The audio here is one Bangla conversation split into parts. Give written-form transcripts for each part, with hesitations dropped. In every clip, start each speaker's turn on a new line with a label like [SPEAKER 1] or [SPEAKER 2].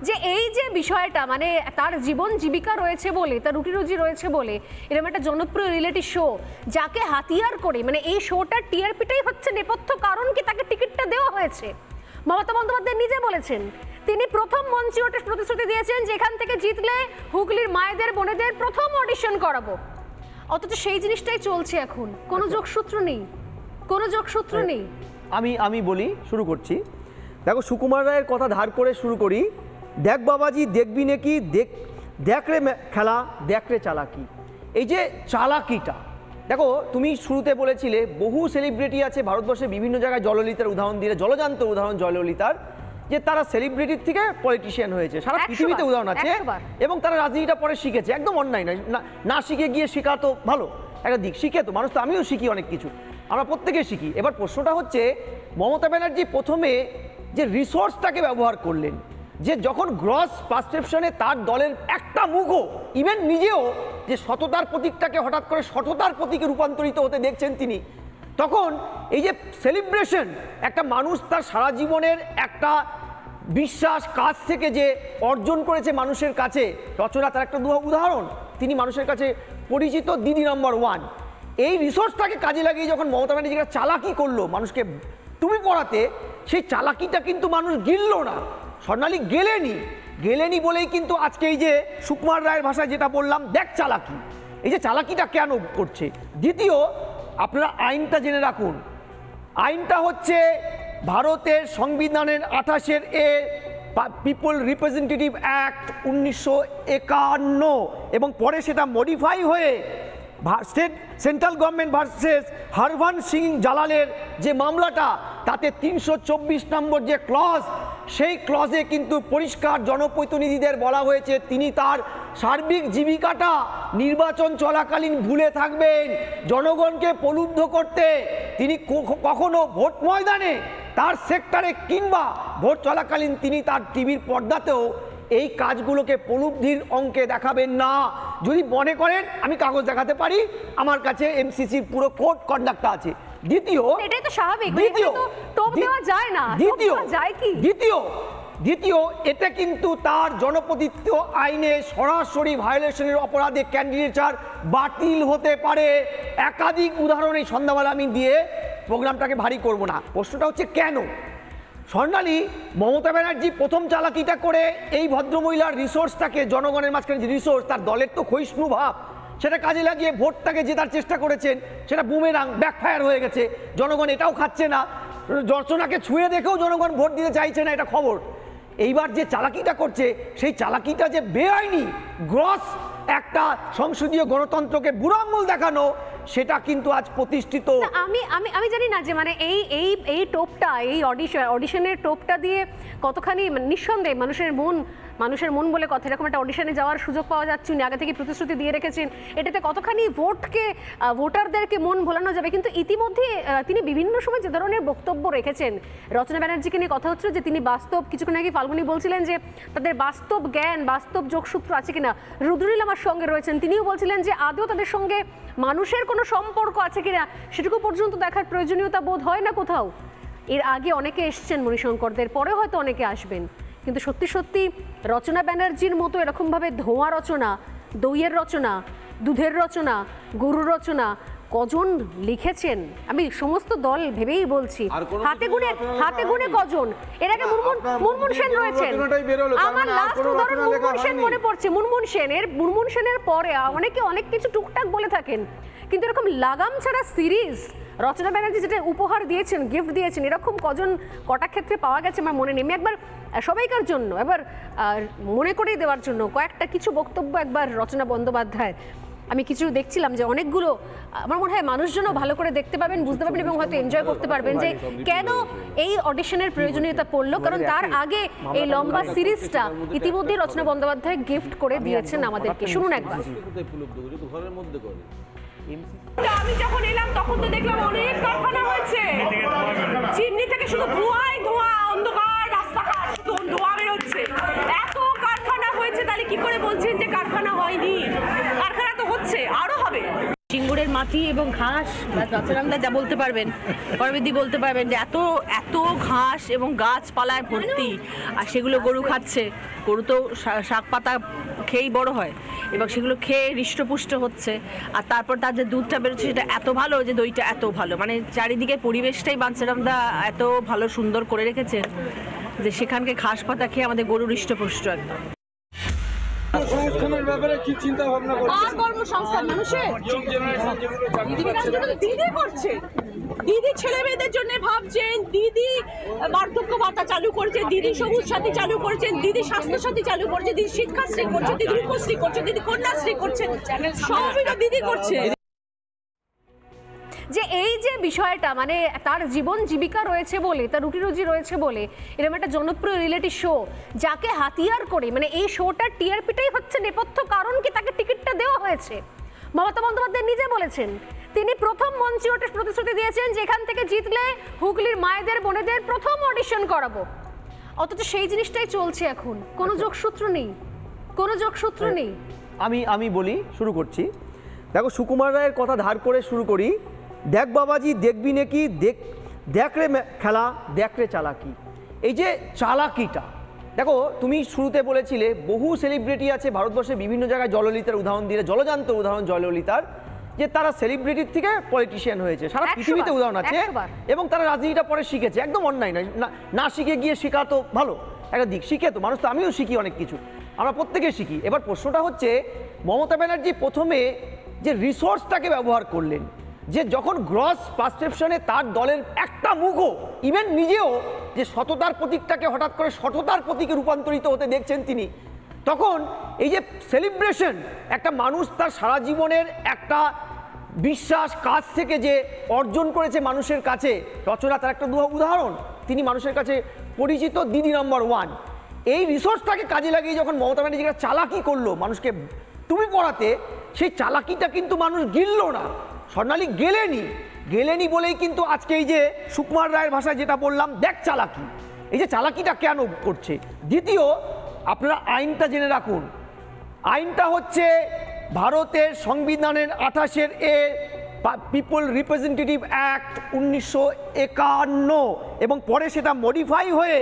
[SPEAKER 1] যে এই যে বিষয়টা মানে তার জীবন জীবিকা রয়েছে বলে, তার রুটি রুজি রয়েছে বলে এরকম একটা জনপ্রিয় রিয়েলিটি শো যাকে হাতিয়ার করে, মানে এই শোটার টিআরপিটাই হচ্ছে নেপথ্য কারণ কি তাকে টিকিটটা দেওয়া হয়েছে। মমতা বন্দ্যোপাধ্যায় নিজে বলেছেন, তিনি প্রথম মঞ্চে ওটা প্রতিশ্রুতি দিয়েছেন যে এখান থেকে জিতলে হুগলির মায়েদের বোনেদের প্রথম অডিশন করাবো, অথচ সেই জিনিসটাই চলছে এখন। কোনো যোগসূত্র নেই, কোনো যোগসূত্র নেই।
[SPEAKER 2] আমি বলি, শুরু করছি। দেখো, সুকুমার রায়ের কথা ধার করে শুরু করি। দেখ বাবাজি দেখবি নাকি, দেখ রে খেলা, দেখ রে চালাকি। এই যে চালাকিটা, দেখো তুমি শুরুতে বলেছিলে বহু সেলিব্রিটি আছে ভারতবর্ষের বিভিন্ন জায়গায়, জললিতার উদাহরণ দিলে, জলজান্ত উদাহরণ জললিতার, যে তারা সেলিব্রিটির থেকে পলিটিশিয়ান হয়েছে। সারা পৃথিবীতে উদাহরণ আছে, এবং তারা রাজনীতিটা পরে শিখেছে। একদম অন্যায় নয়, না শিখে গিয়ে শেখা তো ভালো একটা দিক। শিখে তো মানুষ, তো আমিও শিখি অনেক কিছু, আমরা প্রত্যেকে শিখি। এবার প্রশ্নটা হচ্ছে, মমতা ব্যানার্জি প্রথমে যে রিসোর্সটাকে ব্যবহার করলেন, যে যখন গ্রস পারসেপশনে তার দলের একটা মুখও, ইভেন নিজেও যে সততার প্রতীকটাকে হঠাৎ করে সততার প্রতীকে রূপান্তরিত হতে দেখছেন তিনি, তখন এই যে সেলিব্রেশন, একটা মানুষ তার সারা জীবনের একটা বিশ্বাস কাজ থেকে যে অর্জন করেছে মানুষের কাছে, রচনা তার একটা উদাহরণ, তিনি মানুষের কাছে পরিচিত দিদি নম্বর 1। এই রিসোর্সটাকে কাজে লাগিয়ে যখন মমতা ব্যানার্জি একটা চালাকি করলো মানুষকে টুপি পড়াতে, সেই চালাকিটা কিন্তু মানুষ গিলল না, স্বর্ণালী গেলেনি বলেই কিন্তু আজকে এই যে সুকুমার রায়ের ভাষায় যেটা বললাম, দেখ চালাকি, এই যে চালাকিটা কেন করছে। দ্বিতীয়, আপনারা আইনটা জেনে রাখুন, আইনটা হচ্ছে ভারতের সংবিধানের 28 এ পিপল রিপ্রেজেন্টেটিভ অ্যাক্ট 1951, এবং পরে সেটা মডিফাই হয়ে সেন্ট্রাল গভর্নমেন্ট ভার্সেস হরভান সিং জালালের যে মামলাটা, তাতে 324 নম্বর যে ক্লজ, সেই ক্লজে কিন্তু পরিষ্কার জনপ্রতিনিধিদের বলা হয়েছে তিনি তার সার্বিক জীবিকাটা নির্বাচন চলাকালীন ভুলে থাকবেন, জনগণকে প্রলুব্ধ করতে তিনি কখনো ভোট ময়দানে, তার সেক্টরে কিংবা ভোট চলাকালীন তিনি তার টিভির পর্দাতেও এই কাজগুলোকে প্রলুব্ধির অঙ্কে দেখাবেন না। যদি মনে করেন আমি কাগজ দেখাতে পারি, আমার কাছে এমসিসির পুরো কোড কন্ডাক্টটা আছে। দ্বিতীয়,
[SPEAKER 1] এটাই তো স্বাভাবিক, টোপ দেওয়া যায় না,
[SPEAKER 2] দ্বিতীয় এটা কিন্তু তার জনপ্রতিনিধিত্ব আইনে সরাসরি ভায়োলেশনের অপরাধে ক্যান্ডিডেচার বাতিল হতে পারে। একাধিক উদাহরণ এই সন্ধ্যাবেলা আমি দিয়ে প্রোগ্রামটাকে ভারী করব না। প্রশ্নটা হচ্ছে কেন স্বর্ণালী, মমতা ব্যানার্জি প্রথম চালাকিটা করে এই ভদ্রমহিলার রিসোর্সটাকে, জনগণের মাঝখানে যে রিসোর্স, তার দলের তো ক্ষয়িষ্ণু ভাব, সেটা কাজে লাগিয়ে ভোটটাকে জেতার চেষ্টা করেছেন, সেটা বুমেরাং ব্যাকফায়ার হয়ে গেছে। জনগণ এটাও খাচ্ছে না, রচনাকে ছুঁয়ে দেখেও জনগণ ভোট দিতে চাইছে না, এটা খবর। এইবার যে চালাকিটা করছে, সেই চালাকিটা যে বেআইনি, গ্রস একটা সংসদীয় গণতন্ত্রকে বুড়ো আঙুল দেখানো, সেটা কিন্তু আজ প্রতিষ্ঠিত।
[SPEAKER 1] আমি জানি না যে মানে এই টোপটা, এই অডিশনের টোপটা দিয়ে কতখানি নিঃসন্দেহে মানুষের মন বলে কথা, এরকম একটা অডিশনে যাওয়ার সুযোগ পাওয়া যাচ্ছে, উনি আগে থেকে প্রতিশ্রুতি দিয়ে রেখেছেন, এটাতে কতখানি ভোটারদেরকে মন ভোলানো যাবে। কিন্তু ইতিমধ্যে তিনি বিভিন্ন সময় যে ধরনের বক্তব্য রেখেছেন, রচনা ব্যানার্জিকে নিয়ে কথা হচ্ছিল যে তিনি বাস্তব, কিছুক্ষণ আগে ফাল্গুনি বলছিলেন যে তাদের বাস্তব জ্ঞান, বাস্তব যোগসূত্র আছে কিনা, রুদ্রনীল আমার সঙ্গে রয়েছেন, তিনিও বলছিলেন যে আদৌ তাদের সঙ্গে মানুষের কোনো সম্পর্ক আছে কিনা সেটুকু পর্যন্ত দেখার প্রয়োজনীয়তা বোধ হয় না কোথাও। এর আগে অনেকে এসছেন মণিশঙ্করদের, পরে হয়তো অনেকে আসবেন, কিন্তু সত্যি সত্যি রচনা ব্যানার্জির মতো এরকমভাবে ধোঁয়া রচনা, দইয়ের রচনা, দুধের রচনা, গরুর রচনা কজন লিখেছেন আমি সমস্ত দল ভেবেই বলছি, হাতে গুনে কজন। এর আগে মুনমুন সেন রয়েছেন, আমার লাস্ট উদাহরণ মুনমুন সেন মনে পড়ছে। মুনমুন সেনের পরে অনেকে অনেক কিছু টুকটাক বলে থাকেন, কিন্তু এরকম লাগাম ছাড়া সিরিজ রচনা ব্যানার্জি যেটা উপহার দিয়েছেন, গিফট দিয়েছেন, এরকম কটা ক্ষেত্রে পাওয়া গেছে আমার মনে নেই। একবার সবাইকার জন্য, এবার মনে করেই দেওয়ার জন্য কয়েকটা কিছু বক্তব্য একবার রচনা বন্দ্যোপাধ্যায়, আমি কিছু দেখছিলাম যে অনেকগুলো আমার মনে হয় মানুষজনও ভালো করে দেখতে পাবেন, বুঝতে পারবেন এবং হয়তো এনজয় করতে পারবেন যে কেন এই অডিশনের প্রয়োজনীয়তা পড়লো। কারণ তার আগে এই লম্বা সিরিজটা ইতিমধ্যেই রচনা বন্দ্যোপাধ্যায় গিফট করে দিয়েছেন আমাদেরকে। শুনুন একবার।
[SPEAKER 3] আমি যখন এলাম তখন তো দেখলাম অনেক কারখানা হয়েছে, চিমনি থেকে শুধু ধোঁয়ায় ধোঁয়া, অন্ধকার রাস্তাঘাট, শুধু ধোঁয়া বেরোচ্ছে। এত কারখানা হয়েছে, তাহলে কি করে বলছেন যে কারখানা হয়নি? কারখানা তো হচ্ছে, আরো হবে। সিঙ্গুরের মাটি এবং ঘাস, বাচ্চারামদা যা বলতে পারবেন, পরবিদি বলতে পারবেন যে এত এত ঘাস এবং গাছপালায় ভর্তি, আর সেগুলো গরু খাচ্ছে। গরু তো শাক পাতা খেয়েই বড় হয় এবং সেগুলো খেয়ে হৃষ্টপুষ্ট হচ্ছে, আর তারপর তার যে দুধটা বেরোচ্ছে সেটা এত ভালো, যে দইটা এত ভালো, মানে চারিদিকে পরিবেশটাই বাঞ্ছারামদা এত ভালো সুন্দর করে রেখেছেন যে সেখানকে ঘাস পাতা খেয়ে আমাদের গরু হৃষ্টপুষ্ট একদম।
[SPEAKER 4] সংস্থানের ব্যাপারে কি চিন্তা ভাবনা করছেন?
[SPEAKER 3] কর্মসংস্থান মানুষের দিদি করছে, দিদি ছেলে মেয়েদের জন্য ভাবছেন, দিদি বার্ধক্য ভাতা চালু করেছেন, দিদি সবুজ সাথী চালু করেছেন, দিদি স্বাস্থ্য সাথী চালু করেছে, দিদি শিক্ষাশ্রী করছে, দিদি রূপশ্রী করছে, দিদি কন্যাশ্রী করছে, সবই তো দিদি করছে।
[SPEAKER 1] যে এই যে বিষয়টা, মানে তার জীবন জীবিকা রয়েছে বলে, তার রুটি রুজি রয়েছে বলে এরকম একটা জনপ্রিয় রিয়েলিটি শো যাকে হাতিয়ার করে, মানে এই শোটার টিআরপিটাই হচ্ছে নেপথ্য কারণ কি তাকে টিকিটটা দেওয়া হয়েছে। মমতা বন্দ্যোপাধ্যায় নিজে বলেছেন, তিনি প্রথম মঞ্চে ওঠে প্রতিশ্রুতি দিয়েছেন যেখান থেকে জিতলে হুগলির মায়েদের বোনেদের প্রথম অডিশন করাবো, অথচ সেই জিনিসটাই চলছে এখন। কোনো যোগসূত্র নেই, কোনো যোগসূত্র নেই।
[SPEAKER 2] আমি বলি, শুরু করছি। দেখো, সুকুমার রায়ের কথা ধার করে শুরু করি। দেখ বাবাজি দেখবি নাকি, দেখ রে খেলা, দেখ রে চালাকি। এই যে চালাকিটা, দেখো তুমি শুরুতে বলেছিলে বহু সেলিব্রিটি আছে ভারতবর্ষে বিভিন্ন জায়গায়, জললিতার উদাহরণ দিলে, জলজান্ত উদাহরণ জললিতার, যে তারা সেলিব্রিটির থেকে পলিটিশিয়ান হয়েছে। সারা পৃথিবীতে উদাহরণ আছে, এবং তারা রাজনীতিটা পরে শিখেছে। একদম অন্যায় নয়, না শিখে গিয়ে শেখা তো ভালো একটা দিক। শিখে তো মানুষ, তো আমিও শিখি অনেক কিছু, আমরা প্রত্যেকে শিখি। এবার প্রশ্নটা হচ্ছে, মমতা ব্যানার্জি প্রথমে যে রিসোর্সটাকে ব্যবহার করলেন, যে যখন গ্রস পারসেপশনে তার দলের একটা মুখও, ইভেন নিজেও যে সততার প্রতীকটাকে হঠাৎ করে সততার প্রতীকে রূপান্তরিত হতে দেখছেন তিনি, তখন এই যে সেলিব্রেশন, একটা মানুষ তার সারা জীবনের একটা বিশ্বাস কাজ থেকে যে অর্জন করেছে মানুষের কাছে, রচনা তার একটা উদাহরণ, তিনি মানুষের কাছে পরিচিত দিদি নম্বর 1। এই রিসোর্সটাকে কাজে লাগিয়ে যখন মমতা ব্যানার্জি একটা চালাকি করলো মানুষকে টুপি পরাতে, সেই চালাকিটা কিন্তু মানুষ গিলল না। স্বর্ণালী গেলেনি বলেই কিন্তু আজকে এই যে সুকুমার রায়ের ভাষায় যেটা বললাম, দেখ চালাকি, এই যে চালাকিটা কেন করছে। দ্বিতীয়, আপনারা আইনটা জেনে রাখুন, আইনটা হচ্ছে ভারতের সংবিধানের 28 পিপল রিপ্রেজেন্টেটিভ অ্যাক্ট 1951, এবং পরে সেটা মডিফাই হয়ে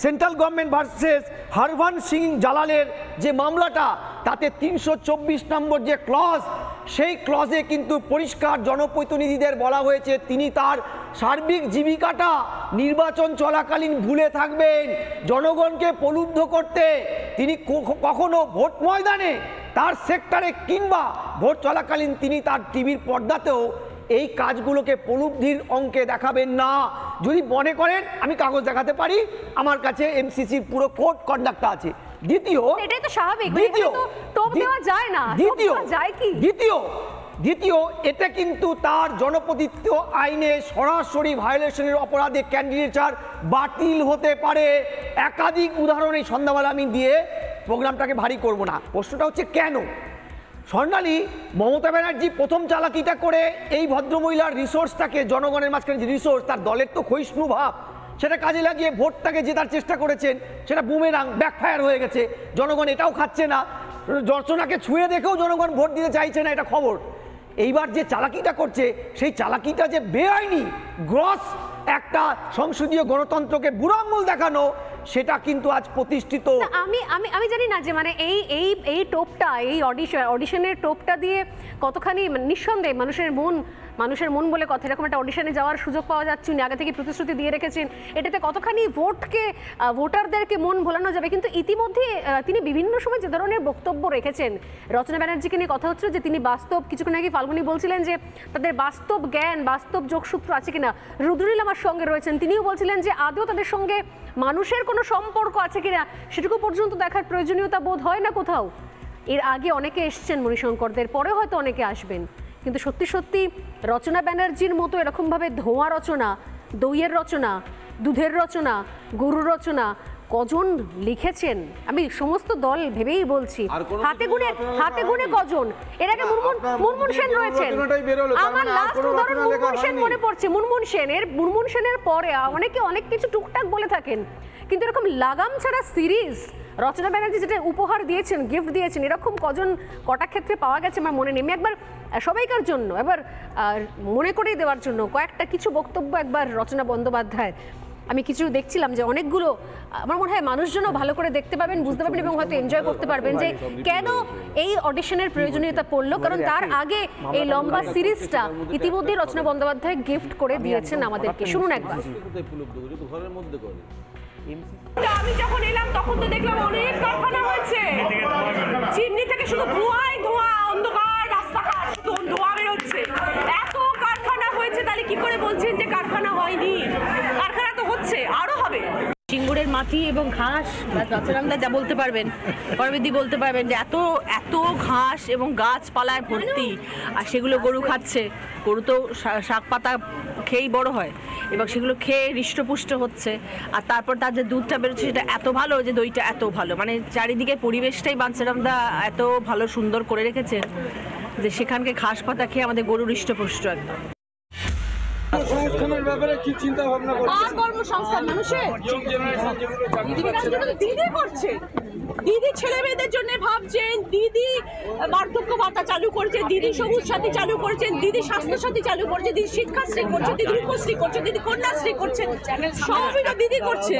[SPEAKER 2] সেন্ট্রাল গভর্নমেন্ট ভার্সেস হরভন সিং জালালের যে মামলাটা, তাতে 324 নম্বর যে ক্লজ, সেই ক্লজে কিন্তু পরিষ্কার জনপ্রতিনিধিদের বলা হয়েছে তিনি তার সার্বিক জীবিকাটা নির্বাচন চলাকালীন ভুলে থাকবেন। জনগণকে প্রলুব্ধ করতে তিনি কখনো ভোট ময়দানে, তার সেক্টরে কিংবা ভোট চলাকালীন তিনি তার টিভির পর্দাতেও এই কাজগুলোকে প্রলুব্ধির অঙ্কে দেখাবেন না। যদি মনে করেন আমি কাগজ দেখাতে পারি, আমার কাছে এমসিসির পুরো কোড কন্ডাক্টটা আছে। দ্বিতীয়,
[SPEAKER 1] এটাই তো স্বাভাবিক, টোপ দেওয়া যায় না,
[SPEAKER 2] দ্বিতীয় এটা কিন্তু তার জনপ্রতিনিধিত্ব আইনে সরাসরি ভায়োলেশনের অপরাধে ক্যান্ডিডেচার বাতিল হতে পারে। একাধিক উদাহরণ এই সন্ধ্যাবেলা আমি দিয়ে প্রোগ্রামটাকে ভারী করব না। প্রশ্নটা হচ্ছে কেন স্বর্ণালী, মমতা ব্যানার্জি প্রথম চালাকিটা করে এই ভদ্রমহিলার রিসোর্সটাকে, জনগণের মাঝখানে যে রিসোর্স, তার দলের তো ক্ষয়িষ্ণু ভাব, সেটা কাজে লাগিয়ে ভোটটাকে জেতার চেষ্টা করেছেন। সেটা বুমেরাং ব্যাকফায়ার হয়ে গেছে, জনগণ এটাও খাচ্ছে না, রচনাকে ছুঁয়ে দেখেও জনগণ ভোট দিতে চাইছে না, এটা খবর। এইবার যে চালাকিটা করছে, সেই চালাকিটা যে বেআইনি, গ্রস একটা সংসদীয় গণতন্ত্রকে বুড়ো আঙুল দেখানো, সেটা কিন্তু আজ প্রতিষ্ঠিত।
[SPEAKER 1] আমি জানি না যে মানে এই টোপটা, এই অডিশনের টোপটা দিয়ে কতখানি নিঃসন্দেহে মানুষের মন বলে কথা, এরকম একটা অডিশনে যাওয়ার সুযোগ পাওয়া যাচ্ছে, উনি আগে থেকে প্রতিশ্রুতি দিয়ে রেখেছেন, এটাতে কতখানি ভোটারদেরকে মন ভোলানো যাবে। কিন্তু ইতিমধ্যে তিনি বিভিন্ন সময় যে ধরনের বক্তব্য রেখেছেন, রচনা ব্যানার্জিকে নিয়ে কথা হচ্ছে যে তিনি বাস্তব, কিছুক্ষণ আগে ফাল্গুনি বলছিলেন যে তাদের বাস্তব জ্ঞান, বাস্তব যোগসূত্র আছে কিনা, রুদ্রনীল আমার সঙ্গে রয়েছেন, তিনিও বলছিলেন যে আদৌ তাদের সঙ্গে মানুষের কোনো সম্পর্ক আছে কিনা সেটুকু পর্যন্ত দেখার প্রয়োজনীয়তা বোধ হয় না কোথাও। এর আগে অনেকে এসছেন মণিশঙ্করদের, পরে হয়তো অনেকে আসবেন, কিন্তু সত্যি সত্যি রচনা ব্যানার্জির মতো এরকমভাবে ধোঁয়া রচনা, দইয়ের রচনা, দুধের রচনা, গরুর রচনা কজন লিখেছেন? আমি সমস্ত দল ভেবেই বলছি, হাতে গুনে কজন। এর আগে মুনমুন সেন রয়েছেন, আমার লাস্ট উদাহরণ মুনমুন সেন মনে পড়ছে। মুনমুন সেনের পরে অনেকে অনেক কিছু টুকটাক বলে থাকেন, কিন্তু এরকম লাগাম ছাড়া সিরিজ রচনা ব্যানার্জি যেটা উপহার দিয়েছেন, গিফট দিয়েছেন, এরকম কটা ক্ষেত্রে পাওয়া গেছে আমার মনে নেই। আমি একবার সবাইকার জন্য এবার মনে করেই দেওয়ার জন্য কয়েকটা কিছু বক্তব্য একবার রচনা বন্দ্যোপাধ্যায়ের আমি কিছু দেখছিলাম যে অনেকগুলো আমার মনে হয় মানুষজনও ভালো করে দেখতে পাবেন, বুঝতে পারবেন এবং হয়তো এনজয় করতে পারবেন যে কেন এই অডিশনের প্রয়োজনীয়তা পড়লো। কারণ তার আগে এই লম্বা সিরিজটা ইতিমধ্যেই রচনা বন্দ্যোপাধ্যায় গিফট করে দিয়েছেন আমাদেরকে। শুনুন একবার।
[SPEAKER 5] আমি যখন এলাম তখন তো দেখলাম অনেক কারখানা হয়েছে, চিমনি থেকে শুধু ধোঁয়াই ধোঁয়া, অন্ধকার রাস্তাঘাট শুধু ধোঁয়া বেরোচ্ছে। এত কারখানা হয়েছে, তাহলে কি করে বলছেন যে কারখানা হয়নি? কারখানা তো হচ্ছে, আরো হবে।
[SPEAKER 3] সিঙ্গুরের মাটি এবং ঘাস, বাচ্চারামদা যা বলতে পারবেন, পরবিদি বলতে পারবেন যে এত এত ঘাস এবং গাছপালায় ভর্তি, আর সেগুলো গরু খাচ্ছে। গরু তো শাক পাতা খেয়েই বড় হয় এবং সেগুলো খেয়ে হৃষ্টপুষ্ট হচ্ছে। আর তারপর তার যে দুধটা বেরোচ্ছে সেটা এত ভালো, যে দইটা এত ভালো, মানে চারিদিকে পরিবেশটাই বাঞ্ছারামদা এত ভালো সুন্দর করে রেখেছেন যে সেখানকে ঘাস পাতা খেয়ে আমাদের গরু হৃষ্টপুষ্ট একদম।
[SPEAKER 4] সংস্থানের ব্যাপারে কি চিন্তা ভাবনা করছেন?
[SPEAKER 5] কর্মসংস্থান মানুষের
[SPEAKER 4] ইয়ং জেনারেশন যেগুলো চাকরি
[SPEAKER 5] দিদি করছে, দিদি ছেলে মেয়েদের জন্য ভাবছেন, দিদি বার্ধক্য ভাতা চালু করেছেন, দিদি সবুজ সাথী চালু করেছেন, দিদি স্বাস্থ্য সাথী চালু করেছে, দিদি শিক্ষাশ্রী করছে, দিদি রূপশ্রী করছে, দিদি কন্যাশ্রী করছে, সবই দিদি করছে।